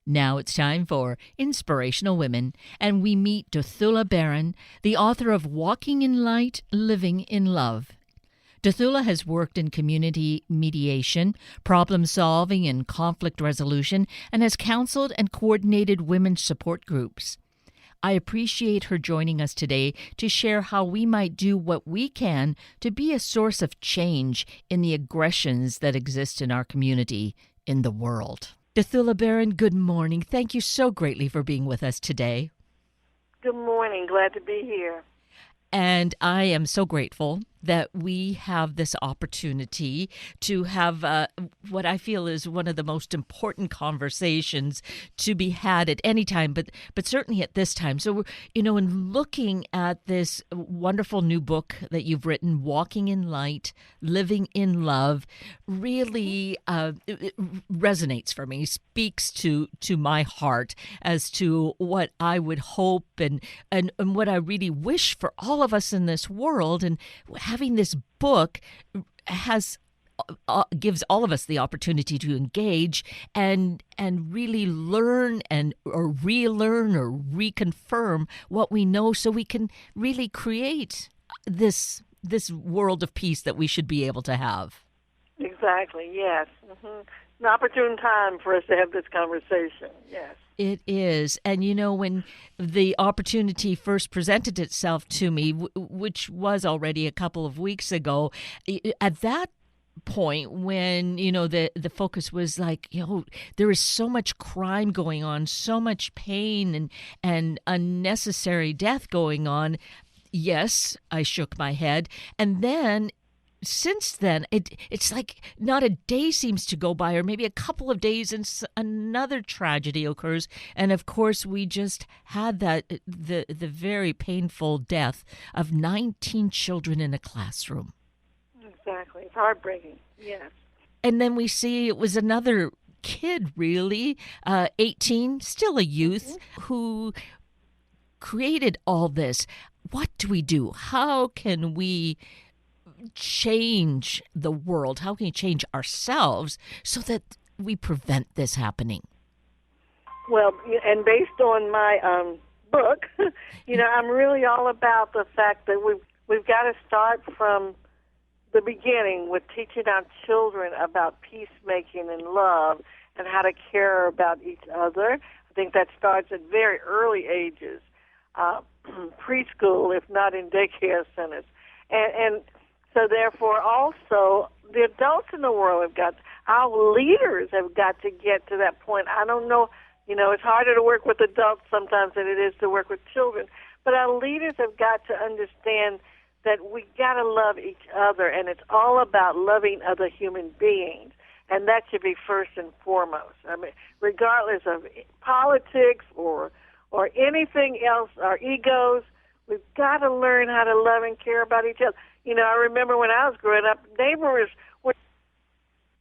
Now it's time for Inspirational Women, and we meet Dothula Baron, the author of Walking in Light, Living in Love. Dothula has worked in community mediation, problem solving, and conflict resolution, and has counseled and coordinated women's support groups. I appreciate her joining us today to share how we might do what we can to be a source of change in the aggressions that exist in our community, in the world. Dothula Baron, good morning. Thank you so greatly for being with us today. Good morning. Glad to be here. And I am so grateful that we have this opportunity to have what I feel is one of the most important conversations to be had at any time, but certainly at this time. So, in looking at this wonderful new book that you've written, Walking in Light, Living in Love, really it resonates for me, speaks to my heart as to what I would hope and what I really wish for all of us in this world. And having this book gives all of us the opportunity to engage and really learn or relearn or reconfirm what we know, so we can really create this world of peace that we should be able to have. Exactly. Yes. Mm-hmm. An opportune time for us to have this conversation. Yes. It is. And, when the opportunity first presented itself to me, which was already a couple of weeks ago, at that point when, the focus was like, there is so much crime going on, so much pain and unnecessary death going on. Yes, I shook my head. And then since then, it's like not a day seems to go by, or maybe a couple of days, and another tragedy occurs. And of course, we just had the very painful death of 19 children in a classroom. Exactly. It's heartbreaking. Yes. And then we see it was another kid, really, 18, still a youth, who created all this. What do we do? How can we change the world? How can we change ourselves so that we prevent this happening? Well, and based on my book, I'm really all about the fact that we've got to start from the beginning with teaching our children about peacemaking and love and how to care about each other. I think that starts at very early ages, preschool, if not in daycare centers. And so therefore also the adults in the world our leaders have got to get to that point. I don't know, it's harder to work with adults sometimes than it is to work with children, but our leaders have got to understand that we got to love each other, and it's all about loving other human beings, and that should be first and foremost. I mean, regardless of politics or anything else, our egos, we've got to learn how to love and care about each other. I remember when I was growing up, neighbors were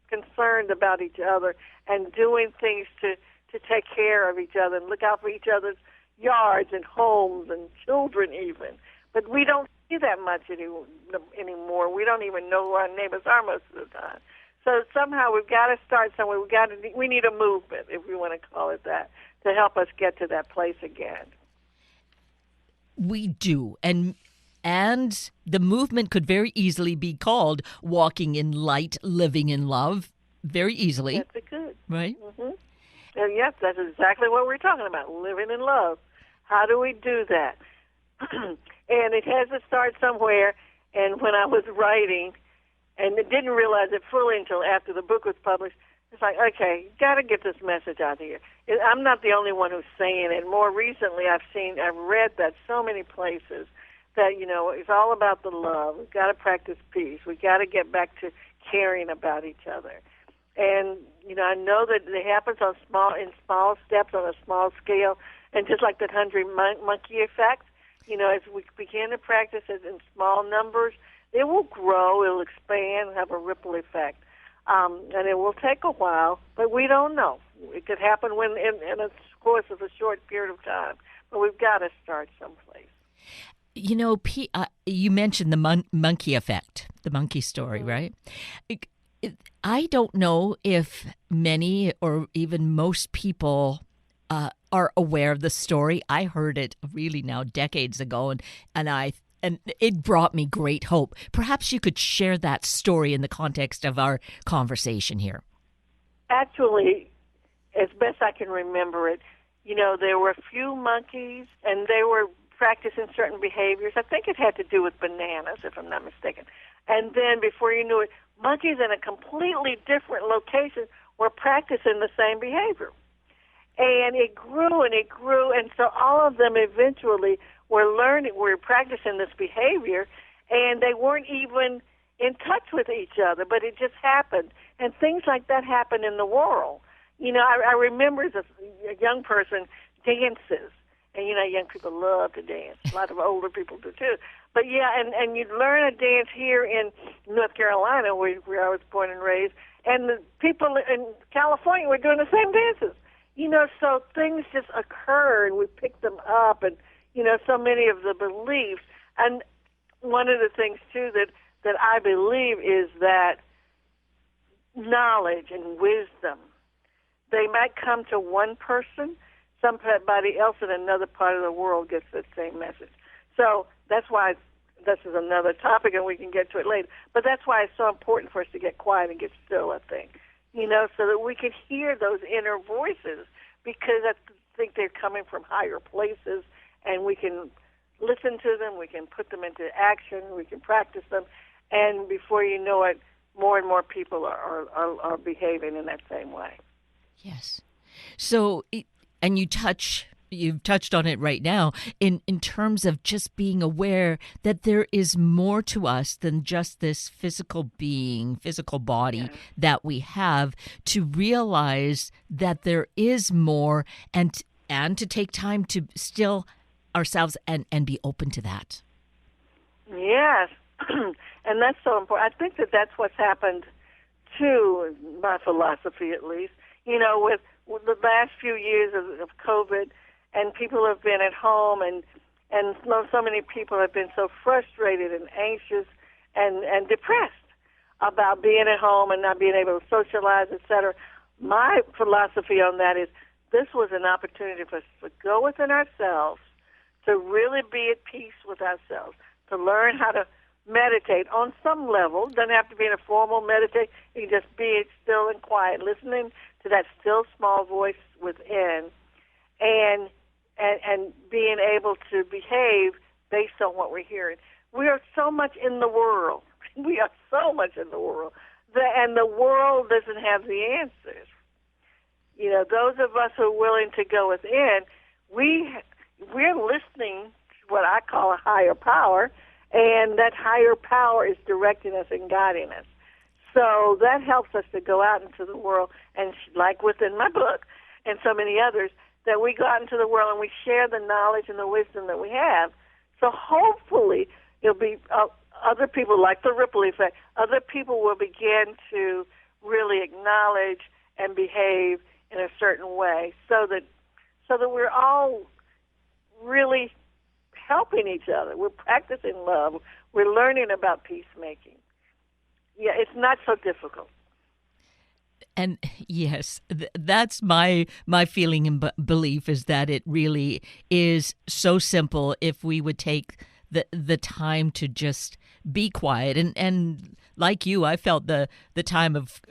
concerned about each other and doing things to take care of each other and look out for each other's yards and homes and children even. But we don't see that much anymore. We don't even know who our neighbors are most of the time. So somehow we've got to start somewhere. We need a movement, if we want to call it that, to help us get to that place again. We do. And the movement could very easily be called Walking in Light, Living in Love. Very easily. That's a good. Right? Mm-hmm. And yes, that's exactly what we're talking about, living in love. How do we do that? And it has to start somewhere. And when I was writing, and I didn't realize it fully until after the book was published, it's like, okay, got to get this message out here. I'm not the only one who's saying it. More recently, I've read that so many places that, it's all about the love. We've got to practice peace. We've got to get back to caring about each other. And, I know that it happens in small steps, on a small scale, and just like that 100-monkey effect, as we begin to practice it in small numbers, it will grow, it will expand, have a ripple effect. And it will take a while, but we don't know. It could happen in a course of a short period of time, but we've got to start someplace. You mentioned the monkey effect, the monkey story, right? I don't know if many or even most people are aware of the story. I heard it really now decades ago, and it brought me great hope. Perhaps you could share that story in the context of our conversation here. Actually, as best I can remember it, there were a few monkeys, and they were practicing certain behaviors. I think it had to do with bananas, if I'm not mistaken. And then before you knew it, monkeys in a completely different location were practicing the same behavior. And it grew and it grew, and so all of them eventually were practicing this behavior, and they weren't even in touch with each other, but it just happened. And things like that happen in the world. I remember as a young person, dances. And, young people love to dance. A lot of older people do, too. But, yeah, and you'd learn a dance here in North Carolina, where I was born and raised, and the people in California were doing the same dances. So things just occurred. We picked them up, and, so many of the beliefs. And one of the things, too, that I believe is that knowledge and wisdom, they might come to one person, somebody else in another part of the world gets the same message. So that's why this is another topic, and we can get to it later. But that's why it's so important for us to get quiet and get still, I think, so that we can hear those inner voices, because I think they're coming from higher places, and we can listen to them, we can put them into action, we can practice them, and before you know it, more and more people are behaving in that same way. Yes. So, and you've touched on it right now in terms of just being aware that there is more to us than just this physical body that we have, to realize that there is more, and to take time to still ourselves and be open to that. Yes. And that's so important. I think that's what's happened, too, in my philosophy at least, with the last few years of COVID, and people have been at home, and so many people have been so frustrated and anxious and depressed about being at home and not being able to socialize, etc. My philosophy on that is this was an opportunity for us to go within ourselves, to really be at peace with ourselves, to learn how to meditate on some level. It doesn't have to be in a formal meditation. You can just be still and quiet, listening to that still small voice within, and being able to behave based on what we're hearing. We are so much in the world. We are so much in the world. And the world doesn't have the answers. Those of us who are willing to go within, we're listening to what I call a higher power, and that higher power is directing us and guiding us. So that helps us to go out into the world, and like within my book and so many others, that we go out into the world and we share the knowledge and the wisdom that we have. So hopefully it'll be other people, like the ripple effect, other people will begin to really acknowledge and behave in a certain way, so that we're all really helping each other. We're practicing love. We're learning about peacemaking. Yeah, it's not so difficult. And yes, that's my feeling and belief, is that it really is so simple if we would take the time to just be quiet. And like you, I felt the time of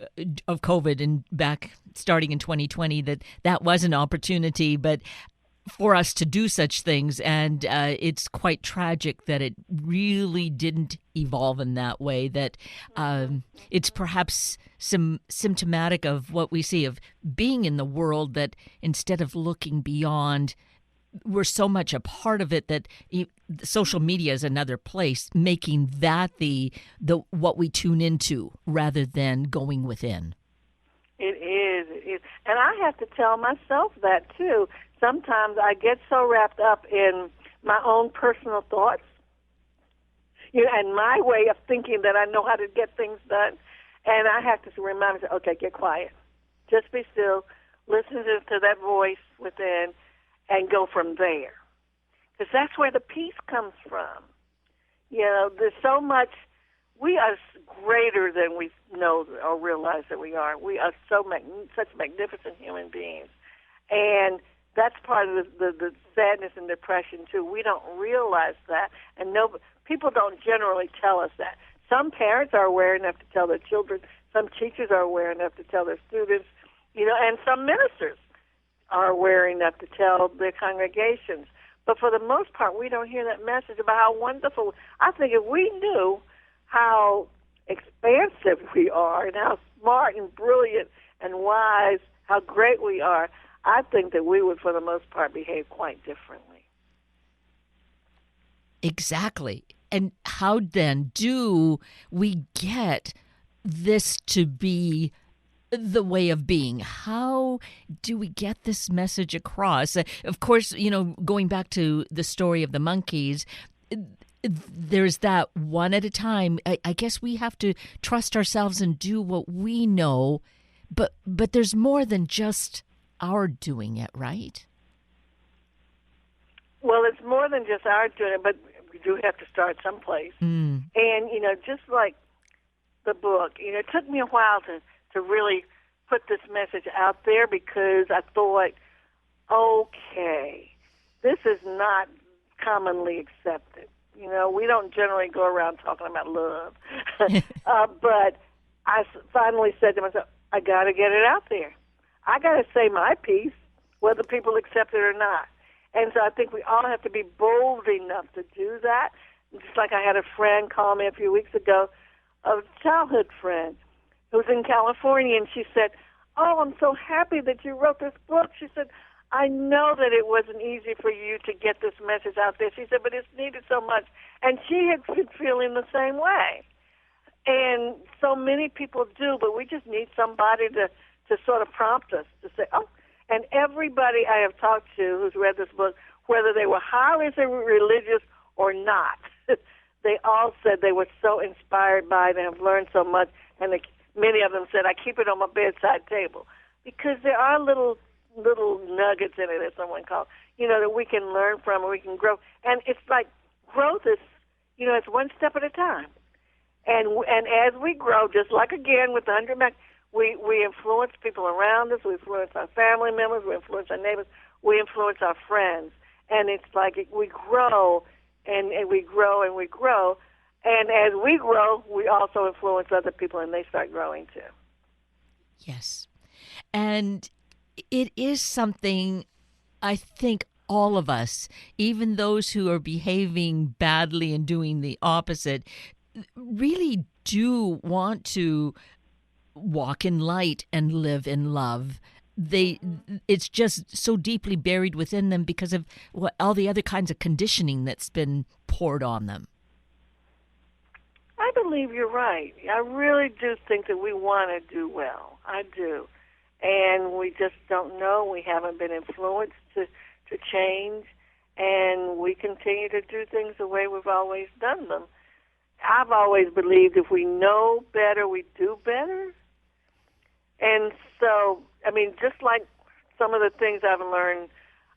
COVID and back starting in 2020 that was an opportunity, but for us to do such things, and it's quite tragic that it really didn't evolve in that way, that it's perhaps some symptomatic of what we see of being in the world, that instead of looking beyond, we're so much a part of it that social media is another place, making that the what we tune into rather than going within. It is. And I have to tell myself that, too. Sometimes I get so wrapped up in my own personal thoughts, and my way of thinking that I know how to get things done. And I have to remind myself, okay, get quiet. Just be still. Listen to that voice within and go from there. Because that's where the peace comes from. There's so much. We are greater than we know or realize that we are. We are such magnificent human beings. And that's part of the sadness and depression too. We don't realize that, and people don't generally tell us that. Some parents are aware enough to tell their children. Some teachers are aware enough to tell their students, and some ministers are aware enough to tell their congregations. But for the most part, we don't hear that message about how wonderful. I think if we knew how expansive we are and how smart and brilliant and wise, how great we are, I think that we would, for the most part, behave quite differently. Exactly. And how then do we get this to be the way of being? How do we get this message across? Of course, going back to the story of the monkeys, there's that one at a time. I guess we have to trust ourselves and do what we know, but there's more than just our doing it, right? Well, it's more than just our doing it, but we do have to start someplace. And, just like the book, it took me a while to really put this message out there because I thought, okay, this is not commonly accepted. We don't generally go around talking about love. But I finally said to myself, I got to get it out there. I got to say my piece, whether people accept it or not. And so I think we all have to be bold enough to do that. Just like I had a friend call me a few weeks ago, a childhood friend who's in California, and she said, oh, I'm so happy that you wrote this book. She said, I know that it wasn't easy for you to get this message out there. She said, but it's needed so much. And she had been feeling the same way. And so many people do, but we just need somebody to sort of prompt us to say, oh, and everybody I have talked to who's read this book, whether they were highly religious or not, they all said they were so inspired by it and have learned so much. And many of them said, I keep it on my bedside table. Because there are little nuggets in it, as someone called, that we can learn from and we can grow. And it's like growth is, it's one step at a time. And as we grow, just like again with the 100 Mac, we influence people around us, we influence our family members, we influence our neighbors, we influence our friends. And it's like we grow and we grow and we grow. And as we grow, we also influence other people and they start growing too. Yes. And it is something I think all of us, even those who are behaving badly and doing the opposite, really do want to walk in light and live in love. It's just so deeply buried within them because of all the other kinds of conditioning that's been poured on them. I believe you're right. I really do think that we want to do well. I do. And we just don't know. We haven't been influenced to change. And we continue to do things the way we've always done them. I've always believed if we know better, we do better. And so, just like some of the things I've learned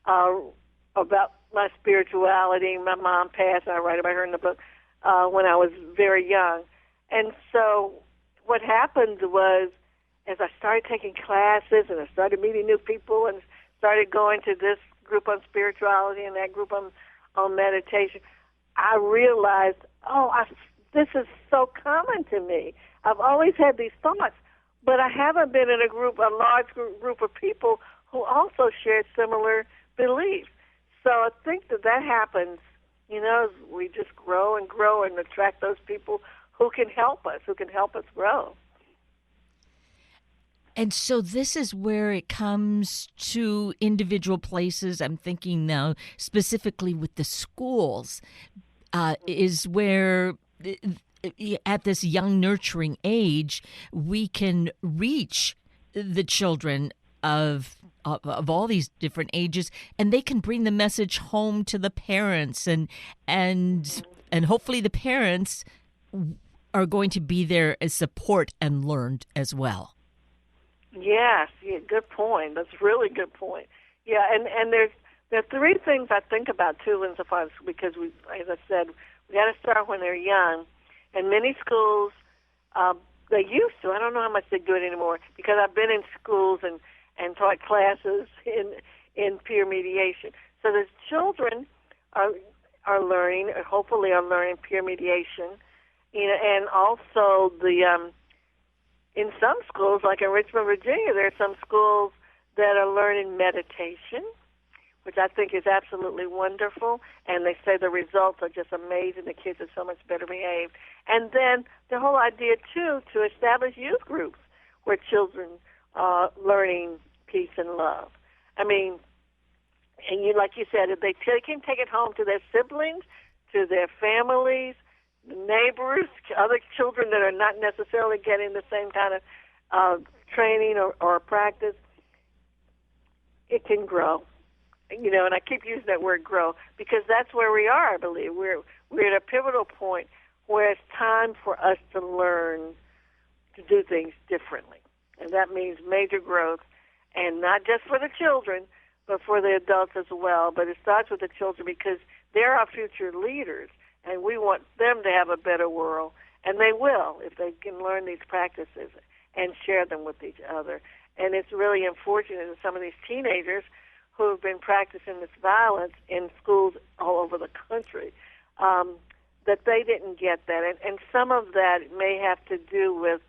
about my spirituality, my mom passed, and I write about her in the book, when I was very young. And so what happened was, as I started taking classes and I started meeting new people and started going to this group on spirituality and that group on meditation, I realized, this is so common to me. I've always had these thoughts, but I haven't been in a large group of people who also share similar beliefs. So I think that happens, we just grow and attract those people who can help us grow. And so this is where it comes to individual places. I'm thinking now specifically with the schools, is where at this young nurturing age, we can reach the children of all these different ages, and they can bring the message home to the parents, and hopefully the parents are going to be there as support and learned as well. Yes, good point. That's a really good point. Yeah, and there are three things I think about too, insofar as because as I said, we got to start when they're young, and many schools they used to. I don't know how much they do it anymore because I've been in schools and taught classes in peer mediation. So the children are learning, or hopefully are learning peer mediation, and also in some schools, like in Richmond, Virginia, there are some schools that are learning meditation, which I think is absolutely wonderful, and they say the results are just amazing. The kids are so much better behaved. And then the whole idea, too, to establish youth groups where children are learning peace and love. I mean, and like you said, if they can take it home to their siblings, to their families, neighbors, other children that are not necessarily getting the same kind of training or practice, it can grow. And I keep using that word grow because that's where we are, I believe. We're at a pivotal point where it's time for us to learn to do things differently. And that means major growth, and not just for the children, but for the adults as well. But it starts with the children because they're our future leaders, and we want them to have a better world. And they will if they can learn these practices and share them with each other. And it's really unfortunate that some of these teenagers who have been practicing this violence in schools all over the country, that they didn't get that. And some of that may have to do with,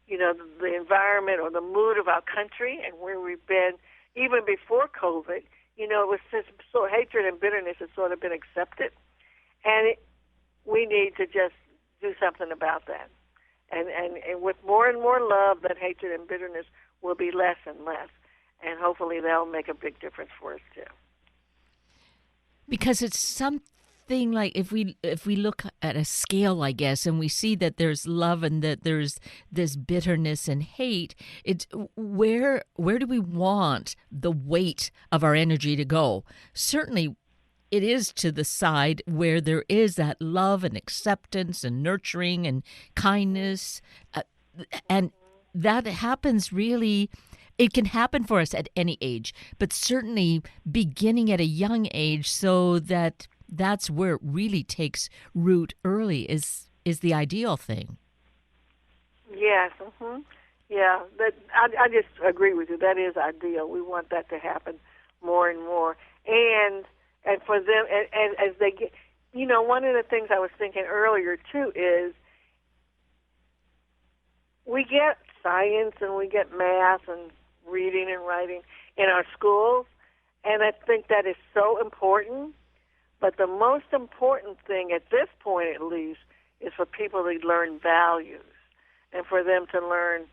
the environment or the mood of our country and where we've been even before COVID. It was just so hatred and bitterness has sort of been accepted. And we need to just do something about that. And with more and more love, that hatred and bitterness will be less and less. And hopefully that'll make a big difference for us too. Because it's something like if we look at a scale, I guess, and we see that there's love and that there's this bitterness and hate, it's where do we want the weight of our energy to go? Certainly it is to the side where there is that love and acceptance and nurturing and kindness, and that happens really. It can happen for us at any age, but certainly beginning at a young age, so that's where it really takes root early is the ideal thing. Yes, yeah. I just agree with you. That is ideal. We want that to happen more and more, and for them, and as they get, one of the things I was thinking earlier too is we get science and we get math and reading and writing in our schools, and I think that is so important. But the most important thing at this point, at least, is for people to learn values and for them to learn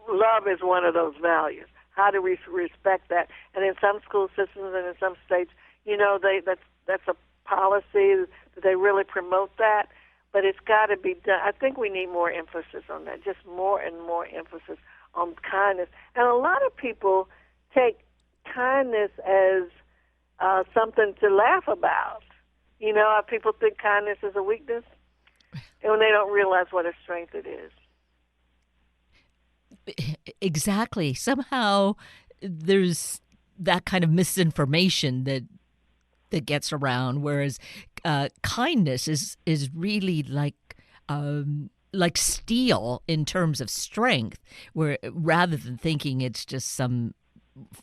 love is one of those values. How do we respect that? And in some school systems and in some states, that's a policy that they really promote that. But it's got to be done. I think we need more emphasis on that, just more and more emphasis on kindness. And a lot of people take kindness as something to laugh about. People think kindness is a weakness, and when they don't realize what a strength it is. Exactly. Somehow there's that kind of misinformation that gets around, whereas kindness is really like steel in terms of strength, where rather than thinking it's just some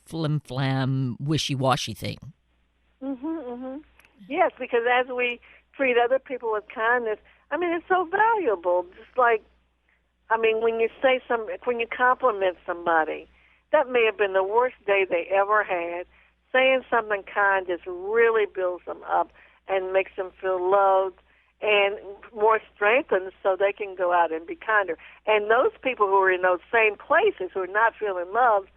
flim-flam, wishy-washy thing. Yes, because as we treat other people with kindness, it's so valuable. Just like, when you compliment somebody, that may have been the worst day they ever had. Saying something kind just really builds them up and makes them feel loved and more strengthened so they can go out and be kinder. And those people who are in those same places who are not feeling loved,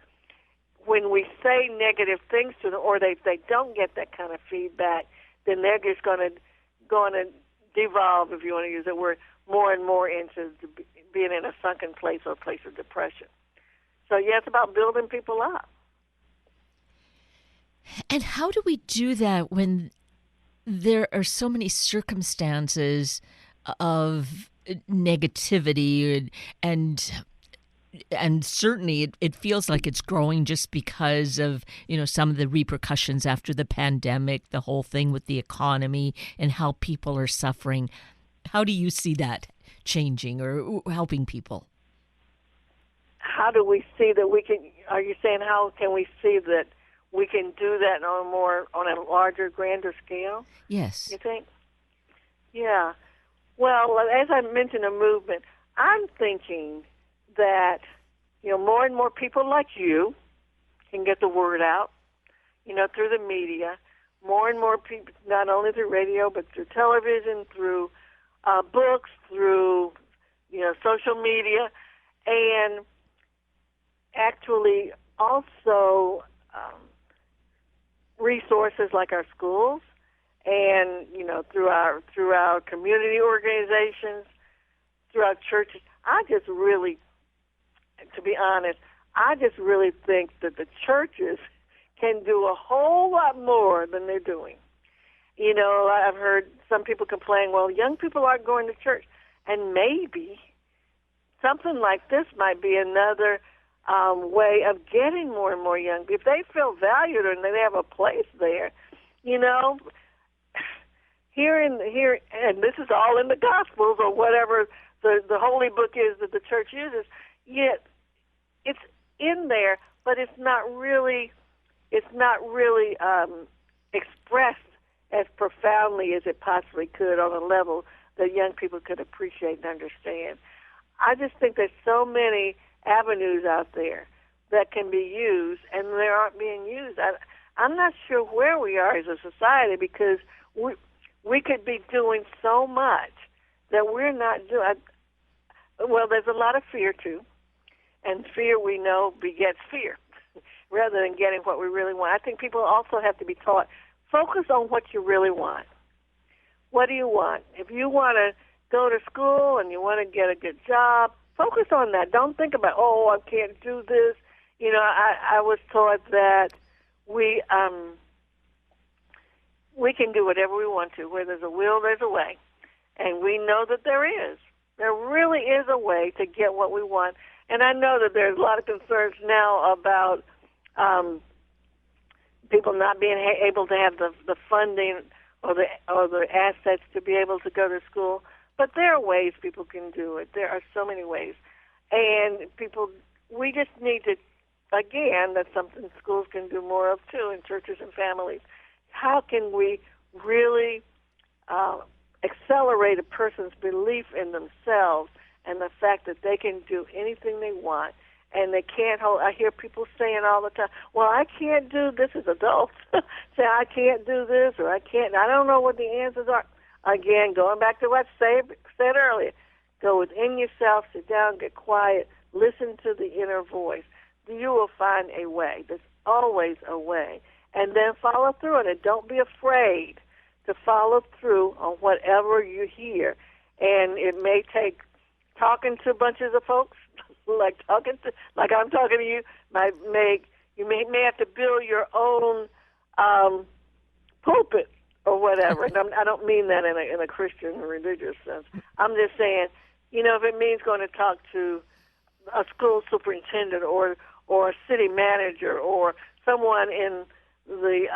when we say negative things to them or they don't get that kind of feedback, then they're just going to devolve, if you want to use that word, more and more into being in a sunken place or a place of depression. So, yeah, it's about building people up. And how do we do that when there are so many circumstances of negativity and certainly it feels like it's growing just because of, some of the repercussions after the pandemic, the whole thing with the economy and how people are suffering. How do you see that changing or helping people? How do we see that we can, are you saying how can we see that we can do that on a larger, grander scale? Yes. You think? Yeah. Well, as I mentioned, a movement. I'm thinking that more and more people like you can get the word out. Through the media. More and more people, not only through radio, but through television, through books, through social media, and actually also resources like our schools, and through our community organizations, through our churches. To be honest, I just really think that the churches can do a whole lot more than they're doing. I've heard some people complain, well, young people aren't going to church. And maybe something like this might be another way of getting more and more young people. If they feel valued and they have a place there, here, and this is all in the Gospels or whatever the holy book is that the church uses, yet it's in there, but it's not really expressed as profoundly as it possibly could on a level that young people could appreciate and understand. I just think there's so many avenues out there that can be used, and they aren't being used. I'm not sure where we are as a society, because we could be doing so much that we're not doing. Well, there's a lot of fear, too, and fear, we know, begets fear rather than getting what we really want. I think people also have to be taught, focus on what you really want. What do you want? If you want to go to school and you want to get a good job, focus on that. Don't think about, I can't do this. I was taught that we can do whatever we want to. Where there's a will, there's a way. And we know that there is. There really is a way to get what we want. And I know that there's a lot of concerns now about people not being able to have the funding or the assets to be able to go to school. But there are ways people can do it. There are so many ways. And we just need to, again, that's something schools can do more of too, in churches and families. How can we really accelerate a person's belief in themselves and the fact that they can do anything they want, and they can't hold. I hear people saying all the time, well, I can't do this as adults. Say, I can't do this, or I don't know what the answers are. Again, going back to what I said earlier, go within yourself, sit down, get quiet, listen to the inner voice. You will find a way. There's always a way. And then follow through on it. Don't be afraid to follow through on whatever you hear. And it may take talking to bunches of folks, like I'm talking to you, you may have to build your own pulpit or whatever. And I don't mean that in a Christian or religious sense. I'm just saying, if it means going to talk to a school superintendent or a city manager or someone in the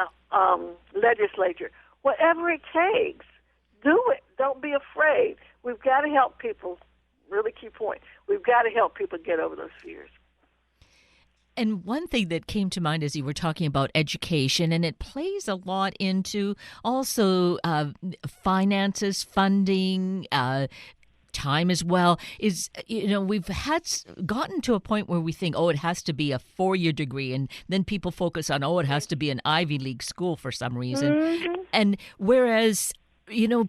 legislature, whatever it takes, do it. Don't be afraid. We've got to help people. Really key point. We've got to help people get over those fears. And one thing that came to mind as you were talking about education, and it plays a lot into also finances, funding, time as well, is, we've gotten to a point where we think, it has to be a 4-year degree, and then people focus on, it has to be an Ivy League school for some reason. Mm-hmm. And whereas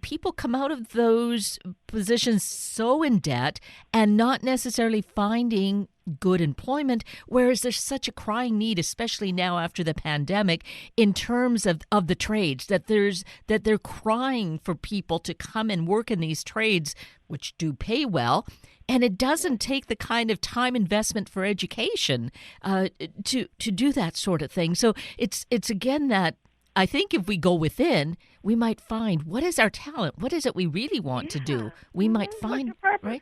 people come out of those positions so in debt and not necessarily finding good employment, whereas there's such a crying need, especially now after the pandemic, in terms of the trades, that they're crying for people to come and work in these trades, which do pay well. And it doesn't take the kind of time investment for education to do that sort of thing. So it's again that I think if we go within, we might find, what is our talent? What is it we really want to do? We might find, right?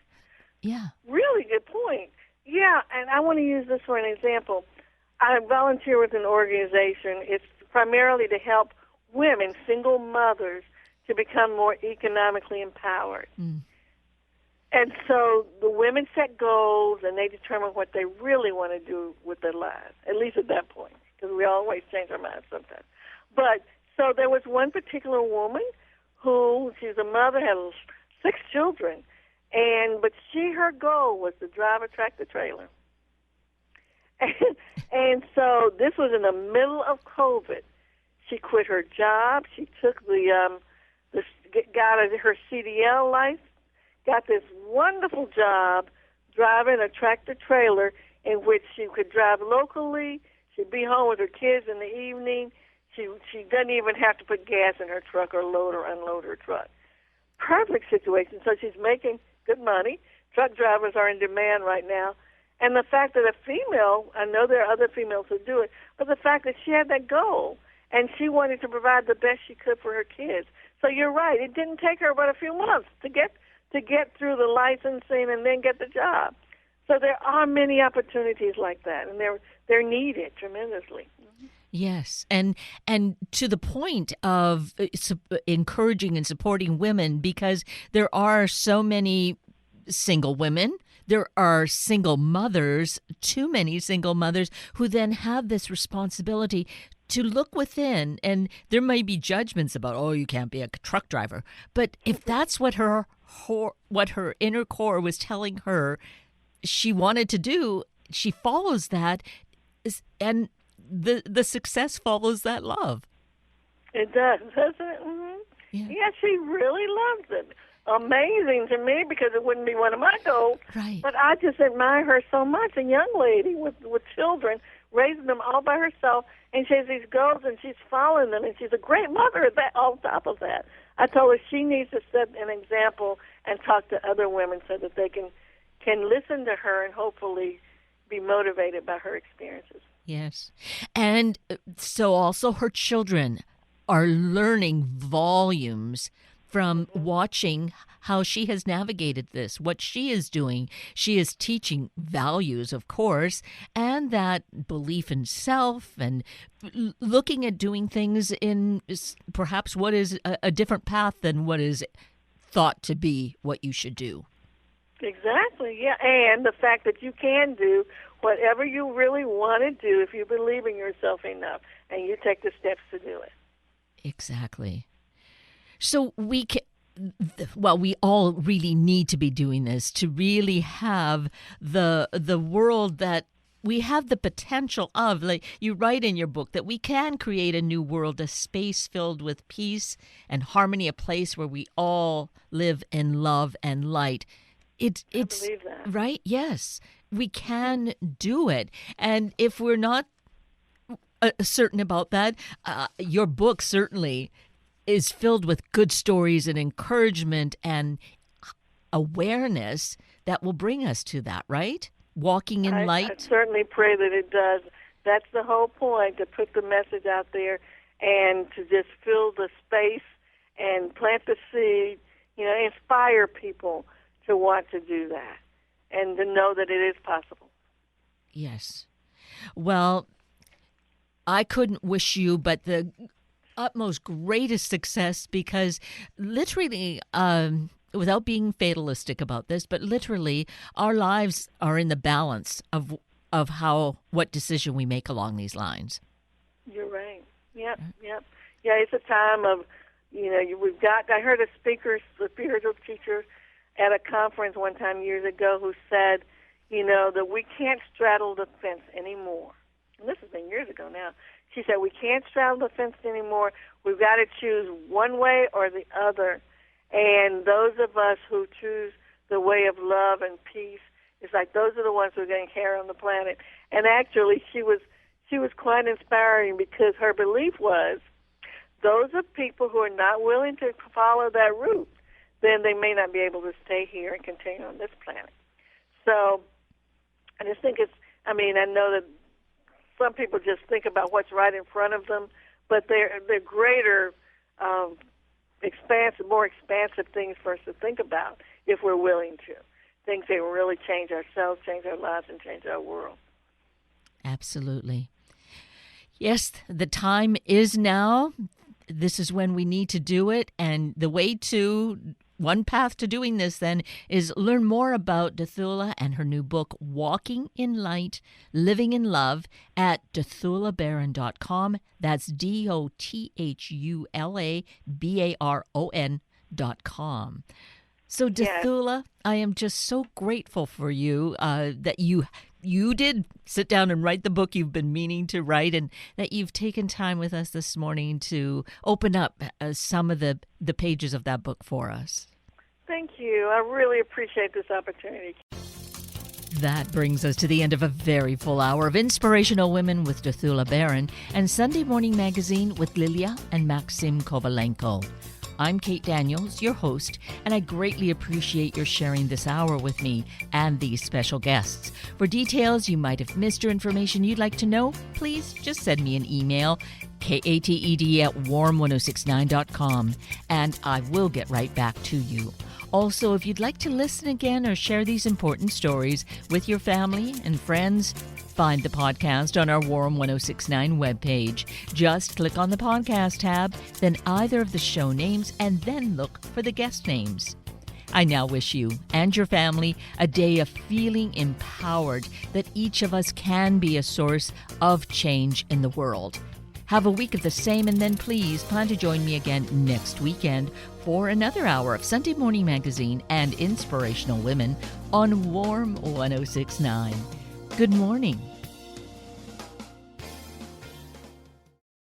Yeah. Really good point. Yeah, and I want to use this for an example. I volunteer with an organization. It's primarily to help women, single mothers, to become more economically empowered. Mm. And so the women set goals, and they determine what they really want to do with their lives, at least at that point. because we always change our minds sometimes. But so there was one particular woman who, she's a mother, had 6 children, but her goal was to drive a tractor trailer. And so this was in the middle of COVID. She quit her job. She took got her CDL license, got this wonderful job driving a tractor trailer in which she could drive locally. She'd be home with her kids in the evening. She doesn't even have to put gas in her truck or load or unload her truck. Perfect situation. So she's making good money. Truck drivers are in demand right now. And the fact that a female, I know there are other females who do it, but the fact that she had that goal and she wanted to provide the best she could for her kids. So you're right. It didn't take her but a few months to get through the licensing and then get the job. So there are many opportunities like that, and they're needed tremendously. Yes, and to the point of encouraging and supporting women, because there are so many single women. There are single mothers, too many single mothers, who then have this responsibility to look within. And there may be judgments about, oh, you can't be a truck driver. But if that's what her inner core was telling her she wanted to do, she follows that, and the success follows that love. It does, doesn't it? Mm-hmm. Yeah, she really loves it. Amazing to me, because it wouldn't be one of my goals. Right. But I just admire her so much. A young lady with children, raising them all by herself, and she has these goals, and she's following them, and she's a great mother at that. On top of that, I told her she needs to set an example and talk to other women so that they can listen to her and hopefully be motivated by her experiences. Yes. And so also her children are learning volumes from watching how she has navigated this, what she is doing. She is teaching values, of course, and that belief in self, and looking at doing things in perhaps what is a different path than what is thought to be what you should do. Exactly, yeah. And the fact that you can do whatever you really want to do if you believe in yourself enough and you take the steps to do it. Exactly. So we all really need to be doing this to really have the world that we have the potential of. Like you write in your book, that we can create a new world, a space filled with peace and harmony, a place where we all live in love and light. It's I believe that. Right? Yes, we can do it. And if we're not certain about that, your book certainly is filled with good stories and encouragement and awareness that will bring us to that, right? Walking in light. I certainly pray that it does. That's the whole point, to put the message out there and to just fill the space and plant the seed, inspire people to want to do that and to know that it is possible. Yes. Well, I couldn't wish you but the utmost greatest success, because literally, without being fatalistic about this, but literally our lives are in the balance of what decision we make along these lines. You're right. Yep. Yeah, it's a time of, I heard a spiritual teacher at a conference one time years ago who said, that we can't straddle the fence anymore. And this has been years ago now. She said, we can't straddle the fence anymore. We've got to choose one way or the other. And those of us who choose the way of love and peace, it's like those are the ones who are going to carry on the planet. And actually, she was quite inspiring, because her belief was those are people who are not willing to follow that route, then they may not be able to stay here and continue on this planet. So I just think I know that some people just think about what's right in front of them, but they're greater, more expansive things for us to think about if we're willing to. Things that will really change ourselves, change our lives, and change our world. Absolutely. Yes, the time is now. This is when we need to do it, and the way to one path to doing this then is learn more about Dothula and her new book, Walking in Light, Living in Love, at dothulabaron.com. That's DOTHULABARON.com. So, Dothula, I am just so grateful for you that you did sit down and write the book you've been meaning to write, and that you've taken time with us this morning to open up some of the pages of that book for us. Thank you. I really appreciate this opportunity. That brings us to the end of a very full hour of Inspirational Women with Dothula Baron and Sunday Morning Magazine with Lilia and Maxim Kovalenko. I'm Kate Daniels, your host, and I greatly appreciate your sharing this hour with me and these special guests. For details you might have missed or information you'd like to know, please just send me an email, kated@warm1069.com, and I will get right back to you. Also, if you'd like to listen again or share these important stories with your family and friends, find the podcast on our Warm 1069 webpage. Just click on the podcast tab, then either of the show names, and then look for the guest names. I now wish you and your family a day of feeling empowered that each of us can be a source of change in the world. Have a week of the same, and then please plan to join me again next weekend for another hour of Sunday Morning Magazine and Inspirational Women on Warm 1069. Good morning.